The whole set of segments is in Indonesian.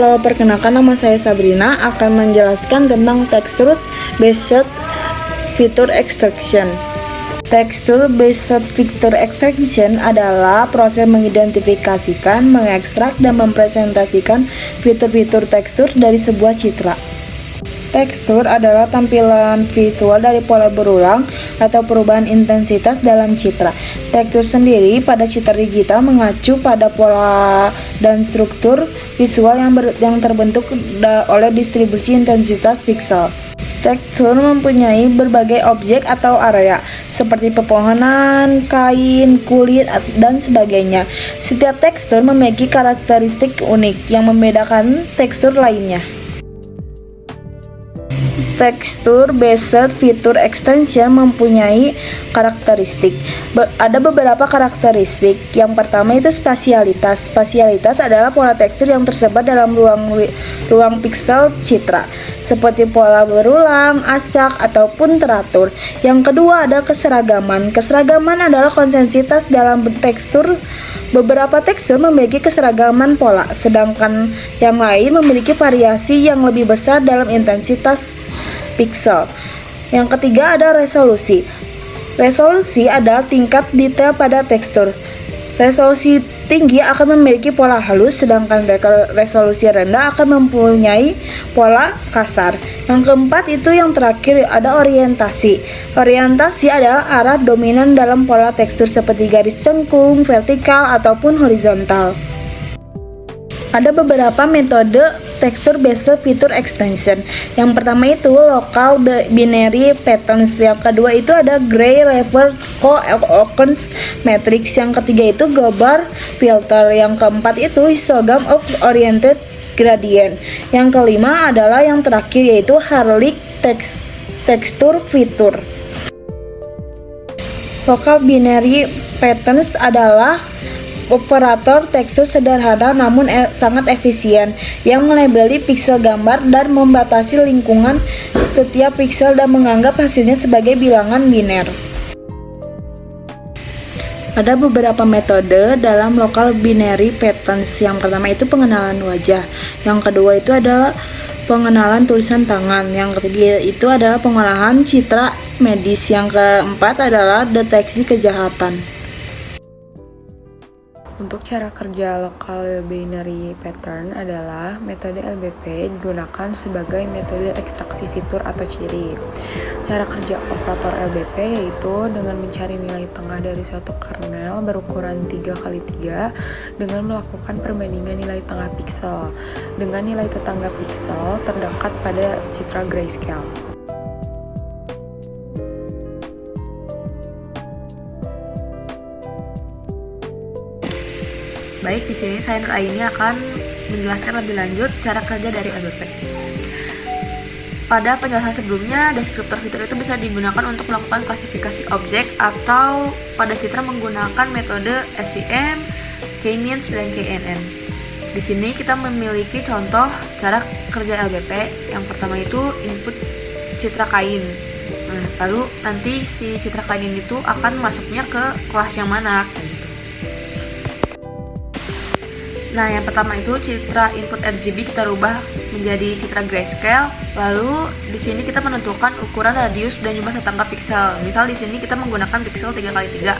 Halo, perkenalkan nama saya Sabrina, akan menjelaskan tentang Texture Based Feature Extraction. Texture Based Feature Extraction adalah proses mengidentifikasikan, mengekstrak, dan mempresentasikan fitur-fitur tekstur dari sebuah citra. Tekstur adalah tampilan visual dari pola berulang atau perubahan intensitas dalam citra. Tekstur sendiri pada citra digital mengacu pada pola dan struktur visual yang terbentuk oleh distribusi intensitas pixel. Tekstur mempunyai berbagai objek atau area, seperti pepohonan, kain, kulit, dan sebagainya. Setiap tekstur memiliki karakteristik unik yang membedakan tekstur lainnya. Texture Based Feature Extraction mempunyai karakteristik. Ada beberapa karakteristik. Yang pertama itu spasialitas. Spasialitas adalah pola tekstur yang tersebar dalam ruang piksel citra, seperti pola berulang, acak, ataupun teratur. Yang kedua ada keseragaman. Keseragaman adalah konsistensitas dalam tekstur. Beberapa tekstur memiliki keseragaman pola, sedangkan yang lain memiliki variasi yang lebih besar dalam intensitas pixel. Yang ketiga ada resolusi. Resolusi adalah tingkat detail pada tekstur. Resolusi tinggi akan memiliki pola halus, sedangkan resolusi rendah akan mempunyai pola kasar. Yang keempat itu yang terakhir ada orientasi. Orientasi adalah arah dominan dalam pola tekstur seperti garis cengkung, vertikal, ataupun horizontal. Ada beberapa metode Texture Based Feature Extraction. Yang pertama itu Local Binary Patterns. Yang kedua itu ada Gray Level Co-occurrence Matrix. Yang ketiga itu Global Filter. Yang keempat itu Histogram of Oriented Gradient. Yang kelima adalah yang terakhir yaitu Harlick Texture Feature. Local Binary Patterns adalah operator tekstur sederhana namun sangat efisien yang melabeli pixel gambar dan membatasi lingkungan setiap pixel dan menganggap hasilnya sebagai bilangan biner. Ada beberapa metode dalam local binary patterns. Yang pertama itu pengenalan wajah. Yang kedua itu adalah pengenalan tulisan tangan. Yang ketiga itu adalah pengolahan citra medis. Yang keempat adalah deteksi kejahatan. Untuk cara kerja local binary pattern adalah metode LBP digunakan sebagai metode ekstraksi fitur atau ciri. Cara kerja operator LBP yaitu dengan mencari nilai tengah dari suatu kernel berukuran 3x3 dengan melakukan perbandingan nilai tengah piksel dengan nilai tetangga piksel terdekat pada citra grayscale. Baik, di sini saya Nur Aini akan menjelaskan lebih lanjut cara kerja dari LBP. Pada penjelasan sebelumnya, deskriptor fitur itu bisa digunakan untuk melakukan klasifikasi objek atau pada citra menggunakan metode SVM, K-means, dan KNN. Di sini kita memiliki contoh cara kerja LBP. Yang pertama itu input citra kain. Lalu nanti si citra kain itu akan masuknya ke kelas yang mana? Nah, yang pertama itu citra input RGB kita rubah menjadi citra grayscale. Lalu di sini kita menentukan ukuran, radius, dan jumlah tetangga piksel. Misal di sini kita menggunakan piksel 3x3.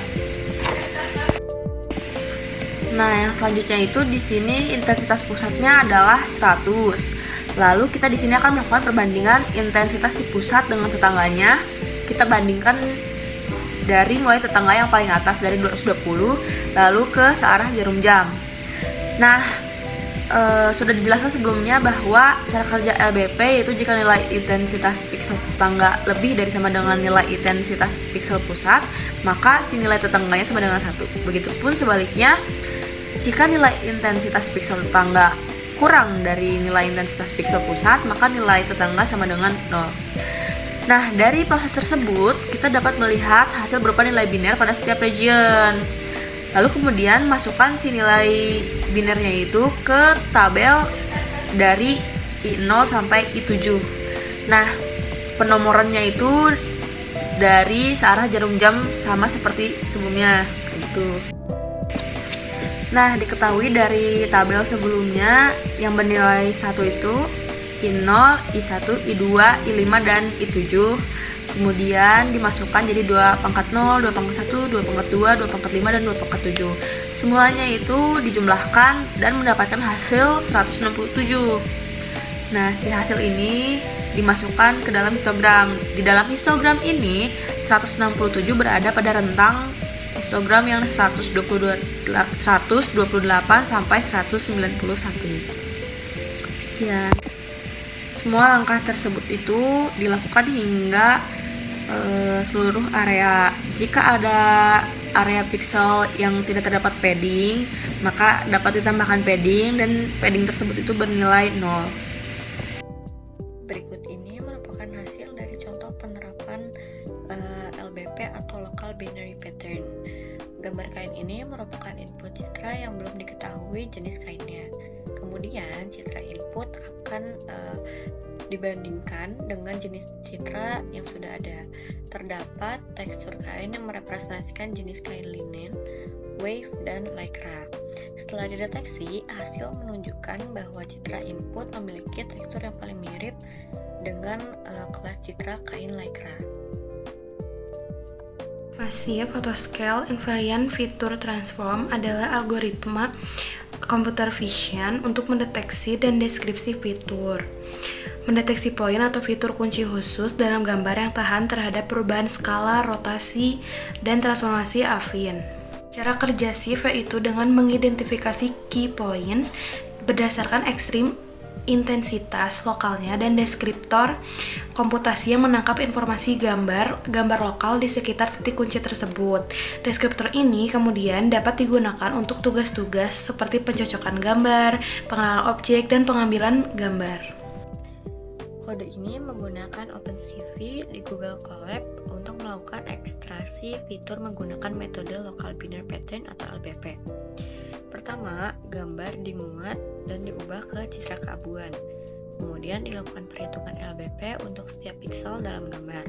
Nah, yang selanjutnya itu di sini intensitas pusatnya adalah 100. Lalu kita di sini akan melakukan perbandingan intensitas di pusat dengan tetangganya. Kita bandingkan dari mulai tetangga yang paling atas dari 220 lalu ke searah jarum jam. Nah, sudah dijelaskan sebelumnya bahwa cara kerja LBP yaitu jika nilai intensitas piksel tetangga lebih dari sama dengan nilai intensitas piksel pusat, maka si nilai tetangganya sama dengan 1. Begitupun sebaliknya, jika nilai intensitas piksel tetangga kurang dari nilai intensitas piksel pusat, maka nilai tetangga sama dengan 0. Nah, dari proses tersebut, kita dapat melihat hasil berupa nilai biner pada setiap region. Lalu kemudian masukkan si nilai binernya itu ke tabel dari I0 sampai I7. Nah, penomorannya itu dari searah jarum jam sama seperti sebelumnya, gitu. Nah, diketahui dari tabel sebelumnya yang bernilai 1 itu I0, I1, I2, I5, dan I7. Kemudian dimasukkan jadi 2 pangkat 0, 2 pangkat 1, 2 pangkat 2, 2 pangkat 5, dan 2 pangkat 7. Semuanya itu dijumlahkan dan mendapatkan hasil 167. Nah, si hasil ini dimasukkan ke dalam histogram. Di dalam histogram ini, 167 berada pada rentang histogram yang 128 sampai 191. Ya, semua langkah tersebut itu dilakukan hingga seluruh area. Jika ada area pixel yang tidak terdapat padding, maka dapat ditambahkan padding dan padding tersebut itu bernilai 0. Berikut ini merupakan hasil dari contoh penerapan LBP atau Local Binary Pattern. Gambar kain ini merupakan input citra yang belum diketahui jenis kainnya. Kemudian citra input akan dibandingkan dengan jenis citra yang sudah ada. Terdapat tekstur kain yang merepresentasikan jenis kain linen, wave, dan lycra. Setelah dideteksi, hasil menunjukkan bahwa citra input memiliki tekstur yang paling mirip dengan kelas citra kain lycra. Massive Photoscale Invariant Feature Transform adalah algoritma computer vision untuk mendeteksi dan deskripsi fitur. Mendeteksi poin atau fitur kunci khusus dalam gambar yang tahan terhadap perubahan skala, rotasi, dan transformasi affine. Cara kerja SIF yaitu dengan mengidentifikasi key points berdasarkan ekstrim intensitas lokalnya dan deskriptor komputasi yang menangkap informasi gambar lokal di sekitar titik kunci tersebut. Deskriptor ini kemudian dapat digunakan untuk tugas-tugas seperti pencocokan gambar, pengenalan objek, dan pengambilan gambar. Kode ini menggunakan OpenCV di Google Colab untuk melakukan ekstraksi fitur menggunakan metode Local Binary Pattern atau LBP. Pertama, gambar dimuat dan diubah ke citra keabuan. Kemudian dilakukan perhitungan LBP untuk setiap piksel dalam gambar.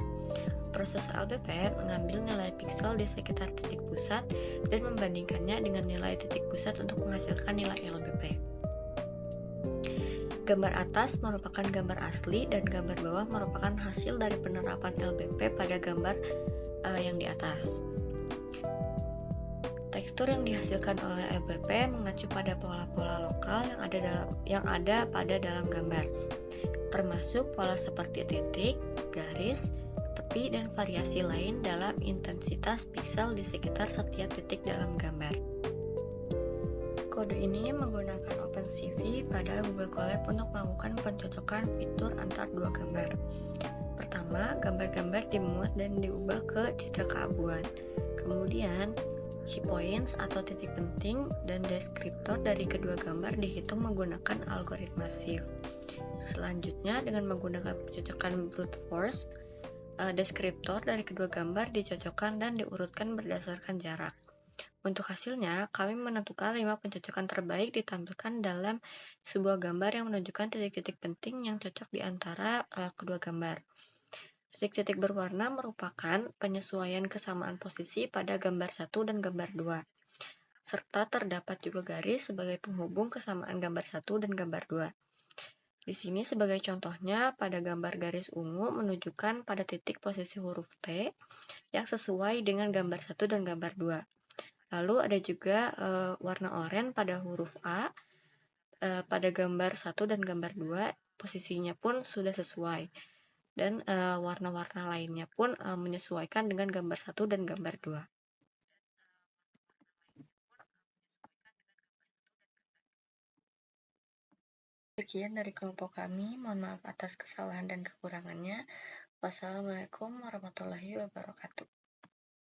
Proses LBP mengambil nilai piksel di sekitar titik pusat dan membandingkannya dengan nilai titik pusat untuk menghasilkan nilai LBP. Gambar atas merupakan gambar asli dan gambar bawah merupakan hasil dari penerapan LBP pada gambar yang di atas. Tekstur yang dihasilkan oleh LBP mengacu pada pola-pola lokal yang ada pada dalam gambar, termasuk pola seperti titik, garis, tepi, dan variasi lain dalam intensitas piksel di sekitar setiap titik dalam gambar. Kode ini menggunakan OpenCV pada Google Colab untuk melakukan pencocokan fitur antar dua gambar. Pertama, gambar-gambar dimuat dan diubah ke citra keabuan. Kemudian, key points atau titik penting dan deskriptor dari kedua gambar dihitung menggunakan algoritma SIF. Selanjutnya, dengan menggunakan pencocokan brute force, deskriptor dari kedua gambar dicocokkan dan diurutkan berdasarkan jarak. Untuk hasilnya, kami menentukan 5 pencocokan terbaik ditampilkan dalam sebuah gambar yang menunjukkan titik-titik penting yang cocok di antara kedua gambar. Titik-titik berwarna merupakan penyesuaian kesamaan posisi pada gambar 1 dan gambar 2, serta terdapat juga garis sebagai penghubung kesamaan gambar 1 dan gambar 2. Di sini sebagai contohnya, pada gambar garis ungu menunjukkan pada titik posisi huruf T yang sesuai dengan gambar 1 dan gambar 2. Lalu ada juga warna oranye pada huruf A pada gambar 1 dan gambar 2, posisinya pun sudah sesuai. Dan warna-warna lainnya pun menyesuaikan dengan gambar 1 dan gambar 2. Sekian dari kelompok kami, mohon maaf atas kesalahan dan kekurangannya. Wassalamualaikum warahmatullahi wabarakatuh.